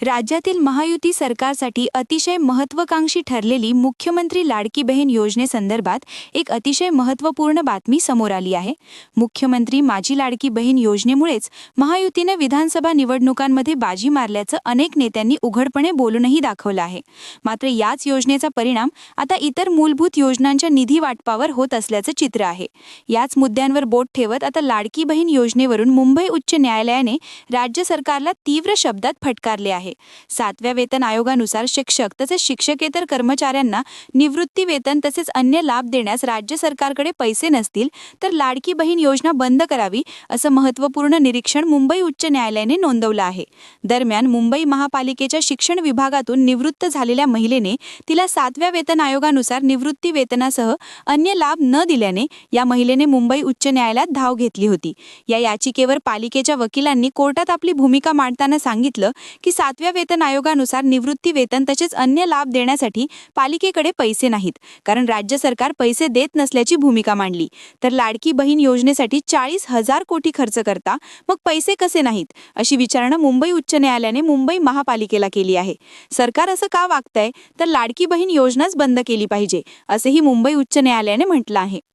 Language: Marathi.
राज्यातील महायुती सरकारसाठी अतिशय महत्त्वाकांक्षी ठरलेली मुख्यमंत्री लाडकी बहीण योजनेसंदर्भात एक अतिशय महत्त्वपूर्ण बातमी समोर आली आहे। मुख्यमंत्री माझी लाडकी बहीण योजनेमुळेच महायुतीने विधानसभा निवडणुकांमध्ये बाजी मारल्याचं अनेक नेत्यांनी उघडपणे बोलूनही दाखवलं आहे। मात्र याच योजनेचा परिणाम आता इतर मूलभूत योजनांच्या निधी वाटपावर होत असल्याचं चित्र आहे। याच मुद्द्यांवर बोट ठेवत आता लाडकी बहीण योजनेवरून मुंबई उच्च न्यायालयाने राज्य सरकारला तीव्र शब्दात फटकारले आहे। 7व्या वेतन आयोगानुसार शिक्षक तसेच शिक्षकेतर कर्मचाऱ्यांना निवृत्ती वेतन तसेच अन्य लाभ देण्यास राज्य सरकारकडे पैसे नसतील तर लाडकी बहीण योजना बंद करावी असं महत्त्वपूर्ण निरीक्षण मुंबई उच्च न्यायालयाने नोंदवलं आहे। दरम्यान मुंबई महापालिकेच्या शिक्षण विभागातून निवृत्त झालेल्या महिलेने तिला 7व्या वेतन आयोगानुसार निवृत्ती वेतनासह अन्य लाभ न दिल्याने या महिलेने मुंबई उच्च न्यायालयात धाव घेतली होती। या याचिकेवर पालिकेच्या वकिलांनी कोर्टात आपली भूमिका मांडताना सांगितलं की 7व्या वेतन आयोगानुसार निवृत्ती वेतन तसेच अन्य लाभ देण्यासाठी पालिकेकडे पैसे नाहीत, कारण राज्य सरकार पैसे देत नसल्याची भूमिका मांडली। तर लाडकी बहीण योजनेसाठी 40,000 कोटी खर्च करता मग पैसे कसे नाहीत, अशी विचारणा मुंबई उच्च न्यायालयाने मुंबई महापालिकेला केली आहे। सरकार असं का वागतंय तर लाडकी बहीण योजनाच बंद केली पाहिजे, असेही मुंबई उच्च न्यायालयाने म्हटलं आहे।